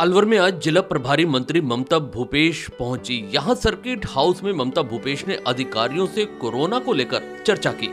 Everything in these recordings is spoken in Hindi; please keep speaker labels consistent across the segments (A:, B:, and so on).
A: अलवर में आज जिला प्रभारी मंत्री ममता भूपेश पहुंची। यहां सर्किट हाउस में ममता भूपेश ने अधिकारियों से कोरोना को लेकर चर्चा की।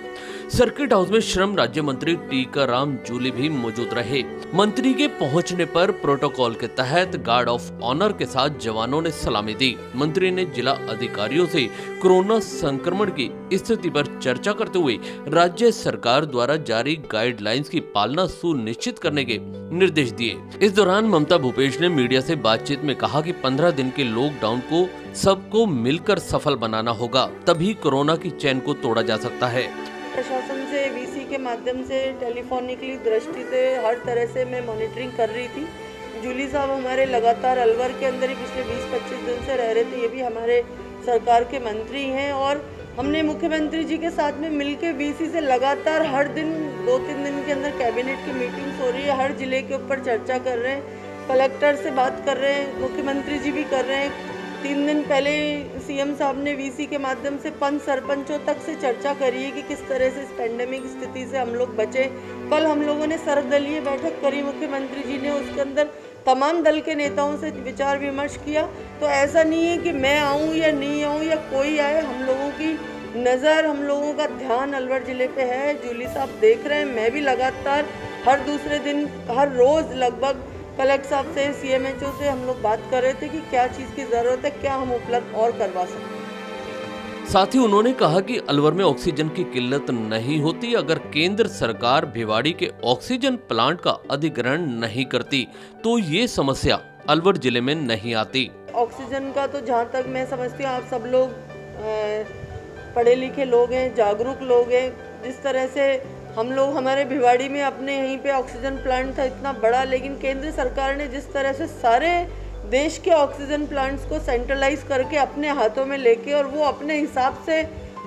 A: सर्किट हाउस में श्रम राज्य मंत्री टीकाराम जूली भी मौजूद रहे। मंत्री के पहुंचने पर प्रोटोकॉल के तहत गार्ड ऑफ ऑनर के साथ जवानों ने सलामी दी। मंत्री ने जिला अधिकारियों से कोरोना संक्रमण की स्थिति पर चर्चा करते हुए राज्य सरकार द्वारा जारी गाइडलाइंस की पालना सुनिश्चित करने के निर्देश दिए। इस दौरान ममता भूपेश ने मीडिया से बातचीत में कहा कि 15 दिन के लॉकडाउन को सबको मिलकर सफल बनाना होगा, तभी कोरोना की चेन को तोड़ा जा सकता है।
B: प्रशासन से वीसी के माध्यम से टेलीफोनिकली दृष्टि से हर तरह से मैं मॉनिटरिंग कर रही थी। जूली साहब हमारे लगातार अलवर के अंदर ही पिछले 20-25 दिन से रह रहे थे। ये भी हमारे सरकार के मंत्री हैं और हमने मुख्यमंत्री जी के साथ में मिलकर वीसी से लगातार हर दिन 2-3 दिन के अंदर कैबिनेट की मीटिंग्स हो रही है। हर जिले के ऊपर चर्चा कर रहे हैं, कलेक्टर से बात कर रहे हैं, मुख्यमंत्री जी भी कर रहे हैं। 3 दिन पहले सीएम साहब ने वीसी के माध्यम से पंच सरपंचों तक से चर्चा करी है कि किस तरह से इस पेंडेमिक स्थिति से हम लोग बचे। कल हम लोगों ने सर्वदलीय बैठक करी, मुख्यमंत्री जी ने उसके अंदर तमाम दल के नेताओं से विचार विमर्श किया। तो ऐसा नहीं है कि मैं आऊँ या नहीं आऊँ या कोई आए, हम लोगों की नज़र, हम लोगों का ध्यान अलवर ज़िले पे है। जूली साहब देख रहे हैं, मैं भी लगातार हर दूसरे दिन, हर रोज़ लगभग कलेक्टर साहब से, सीएमएचओ से हम लोग बात कर रहे थे कि क्या चीज़ की ज़रूरत है, क्या हम उपलब्ध और करवा सकते हैं।
A: साथ ही उन्होंने कहा कि अलवर में ऑक्सीजन की किल्लत नहीं होती अगर केंद्र सरकार भिवाड़ी के ऑक्सीजन प्लांट का अधिग्रहण नहीं करती तो ये समस्या अलवर जिले में नहीं आती।
B: ऑक्सीजन का तो जहाँ तक मैं समझती हूँ, आप सब लोग पढ़े लिखे लोग हैं, जागरूक लोग हैं। जिस तरह से हम लोग, हमारे भिवाड़ी में अपने यहीं पे ऑक्सीजन प्लांट था इतना बड़ा, लेकिन केंद्र सरकार ने जिस तरह से सारे देश के ऑक्सीजन प्लांट्स को सेंट्रलाइज करके अपने हाथों में लेके और वो अपने हिसाब से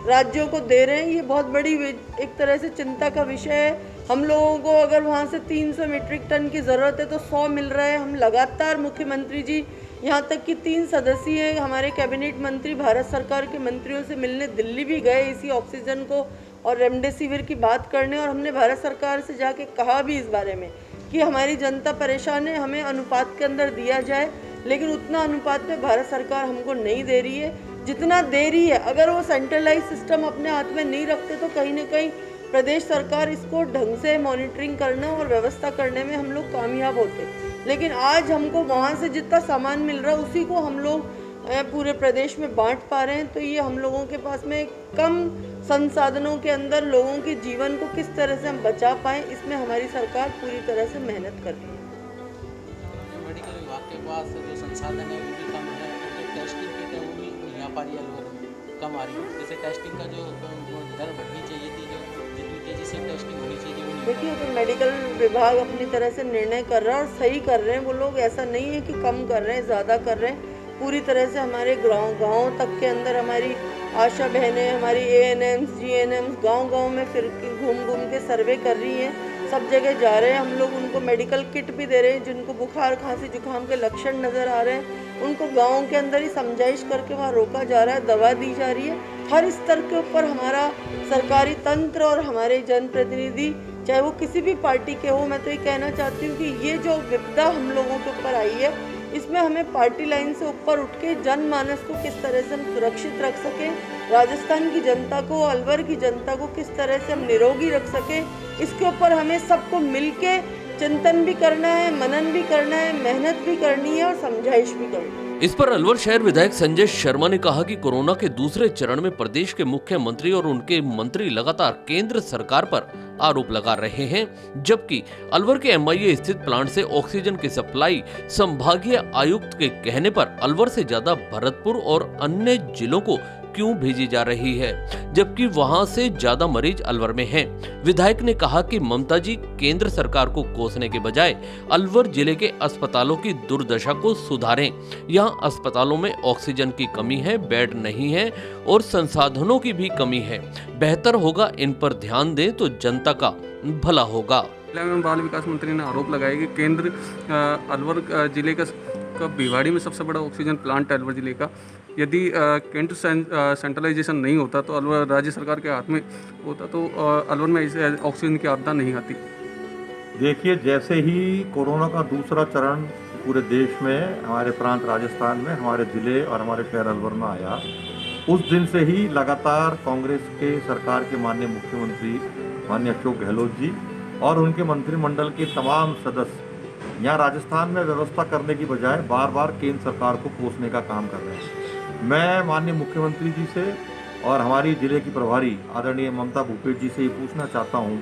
B: राज्यों को दे रहे हैं, ये बहुत बड़ी एक तरह से चिंता का विषय है। हम लोगों को अगर वहाँ से 300 मीट्रिक टन की ज़रूरत है तो 100 मिल रहा है। हम लगातार, मुख्यमंत्री जी यहाँ तक कि 3 सदस्यीय हमारे कैबिनेट मंत्री भारत सरकार के मंत्रियों से मिलने दिल्ली भी गए इसी ऑक्सीजन को और रेमडेसिविर की बात करने, और हमने भारत सरकार से जाके कहा भी इस बारे में कि हमारी जनता परेशान है, हमें अनुपात के अंदर दिया जाए। लेकिन उतना अनुपात में भारत सरकार हमको नहीं दे रही है जितना दे रही है। अगर वो सेंट्रलाइज सिस्टम अपने हाथ में नहीं रखते तो कहीं ना कहीं प्रदेश सरकार इसको ढंग से मॉनिटरिंग करना और व्यवस्था करने में हम लोग कामयाब होते। लेकिन आज हमको वहाँ से जितना सामान मिल रहा है उसी को हम लोग पूरे प्रदेश में बांट पा रहे हैं। तो ये हम लोगों के पास में कम संसाधनों के अंदर लोगों के जीवन को किस तरह से हम बचा पाएँ, इसमें हमारी सरकार पूरी तरह से मेहनत कर रही है।
C: मेडिकल विभाग के पास जो संसाधन है वो भी कम है, तो टेस्टिंग किट है वो भी यहाँ पर कम आ रही है। जैसे टेस्टिंग का जो दर बढ़नी चाहिए थी, जो जितनी तेज़ी से टेस्टिंग होनी चाहिए वो नहीं।
B: देखिए, तो मेडिकल विभाग अपनी तरह से निर्णय कर रहा है और सही कर रहे हैं वो लोग। ऐसा नहीं है कि कम कर रहे हैं, ज़्यादा कर रहे हैं। पूरी तरह से हमारे गाँव तक के अंदर हमारी आशा बहनें, हमारी एएनएम्स, जीएनएम्स गांव-गांव में फिर घूम के सर्वे कर रही हैं। सब जगह जा रहे हैं हम लोग, उनको मेडिकल किट भी दे रहे हैं। जिनको बुखार, खांसी, जुकाम के लक्षण नज़र आ रहे हैं उनको गांव के अंदर ही समझाइश करके वहाँ रोका जा रहा है, दवा दी जा रही है। हर स्तर के ऊपर हमारा सरकारी तंत्र और हमारे जनप्रतिनिधि, चाहे वो किसी भी पार्टी के हो, मैं तो ये कहना चाहती हूँ कि ये जो विपदा हम लोगों के ऊपर आई है, इसमें हमें पार्टी लाइन से ऊपर उठ के जनमानस को किस तरह से हम सुरक्षित रख सकें, राजस्थान की जनता को, अलवर की जनता को किस तरह से हम निरोगी रख सकें, इसके ऊपर हमें सबको मिलके चिंतन भी करना है, मनन भी करना है, मेहनत भी करनी है और समझाइश भी करनी है।
A: इस पर अलवर शहर विधायक संजय शर्मा ने कहा कि कोरोना के दूसरे चरण में प्रदेश के मुख्यमंत्री और उनके मंत्री लगातार केंद्र सरकार पर आरोप लगा रहे हैं, जबकि अलवर के एमआईए स्थित प्लांट से ऑक्सीजन की सप्लाई संभागीय आयुक्त के कहने पर अलवर से ज्यादा भरतपुर और अन्य जिलों को क्यों भेजी जा रही है, जबकि वहां से ज्यादा मरीज अलवर में हैं। विधायक ने कहा कि ममता जी केंद्र सरकार को कोसने के बजाय अलवर जिले के अस्पतालों की दुर्दशा को सुधारें। यहाँ अस्पतालों में ऑक्सीजन की कमी है, बेड नहीं है और संसाधनों की भी कमी है। बेहतर होगा इन पर ध्यान दें तो जनता का भला होगा।
D: बाल विकास मंत्री ने आरोप लगाया कि केंद्र अलवर जिले का भिवाड़ी में सबसे बड़ा ऑक्सीजन प्लांट है अलवर जिले का। यदि केंद्र सेंट्रलाइजेशन नहीं होता तो अलवर राज्य सरकार के हाथ में होता तो अलवर में इसे ऑक्सीजन की आपदा नहीं आती।
E: देखिए, जैसे ही कोरोना का दूसरा चरण पूरे देश में, हमारे प्रांत राजस्थान में, हमारे ज़िले और हमारे शहर अलवर में आया, उस दिन से ही लगातार कांग्रेस के सरकार के माननीय मुख्यमंत्री माननीय अशोक गहलोत जी और उनके मंत्रिमंडल के तमाम सदस्य यहाँ राजस्थान में व्यवस्था करने की बजाय बार बार केंद्र सरकार को कोसने का काम कर रहे हैं। मैं माननीय मुख्यमंत्री जी से और हमारी ज़िले की प्रभारी आदरणीय ममता भूपेश जी से ये पूछना चाहता हूँ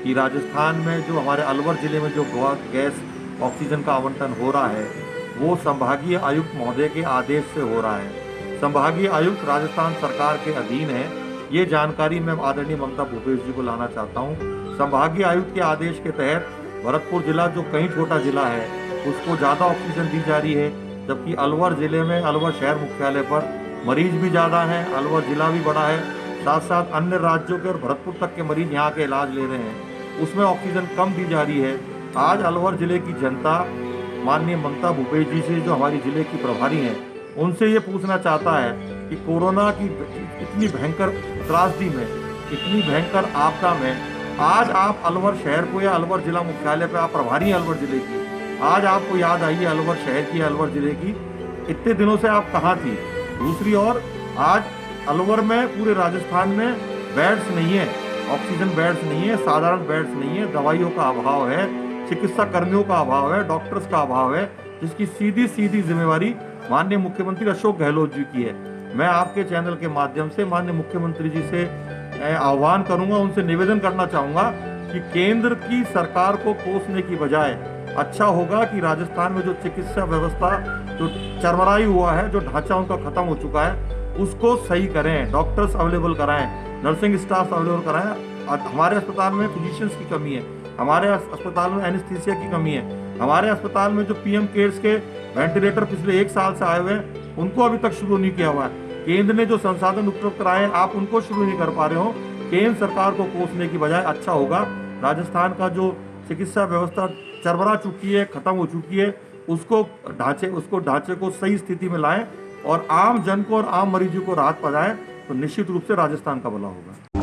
E: कि राजस्थान में जो हमारे अलवर ज़िले में जो गैस ऑक्सीजन का आवंटन हो रहा है वो संभागीय आयुक्त महोदय के आदेश से हो रहा है। संभागीय आयुक्त राजस्थान सरकार के अधीन है। ये जानकारी मैं आदरणीय ममता भूपेश जी को लाना चाहता हूँ। संभागीय आयुक्त के आदेश के तहत भरतपुर जिला जो कहीं छोटा जिला है उसको ज़्यादा ऑक्सीजन दी जा रही है, जबकि अलवर ज़िले में अलवर शहर मुख्यालय पर मरीज भी ज़्यादा हैं, अलवर ज़िला भी बड़ा है, साथ साथ अन्य राज्यों के और भरतपुर तक के मरीज यहाँ के इलाज ले रहे हैं, उसमें ऑक्सीजन कम दी जा रही है। आज अलवर ज़िले की जनता माननीय ममता भूपेश जी से, जो हमारी ज़िले की प्रभारी हैं, उनसे ये पूछना चाहता है कि कोरोना की इतनी भयंकर त्रासदी में, इतनी भयंकर आपदा में आज आप अलवर शहर को या अलवर जिला मुख्यालय पे आप प्रभारी हैं अलवर ज़िले की, आज आपको याद आई है अलवर शहर की, अलवर ज़िले की, इतने दिनों से आप कहाँ थी। दूसरी ओर आज अलवर में पूरे राजस्थान में बेड्स नहीं है, ऑक्सीजन बेड्स नहीं है, साधारण बेड्स नहीं है, दवाइयों का अभाव है, चिकित्सा कर्मियों का अभाव है, डॉक्टर्स का अभाव है, जिसकी सीधी सीधी जिम्मेवारी माननीय मुख्यमंत्री अशोक गहलोत जी की है। मैं आपके चैनल के माध्यम से माननीय मुख्यमंत्री जी से आह्वान करूंगा, उनसे निवेदन करना चाहूँगा कि केंद्र की सरकार को कोसने की बजाय अच्छा होगा कि राजस्थान में जो चिकित्सा व्यवस्था जो चरमराई हुआ है, जो ढांचा उनका खत्म हो चुका है, उसको सही करें, डॉक्टर्स अवेलेबल कराएं, नर्सिंग स्टाफ अवेलेबल कराएं। हमारे अस्पताल में फिजिशियंस की कमी है, हमारे अस्पताल में एनेस्थीसिया की कमी है, हमारे अस्पताल में जो पीएम केयर्स के वेंटिलेटर पिछले 1 साल से आए हुए हैं उनको अभी तक शुरू नहीं किया हुआ है। केंद्र ने जो संसाधन उपलब्ध कराए हैं आप उनको शुरू नहीं कर पा रहे हो। केंद्र सरकार को कोसने की बजाय अच्छा होगा राजस्थान का जो चिकित्सा व्यवस्था चरमरा चुकी है, खत्म हो चुकी है, उसको ढांचे को सही स्थिति में लाएं और आम जन को और आम मरीजों को राहत पहुंचाएं, तो निश्चित रूप से राजस्थान का भला होगा।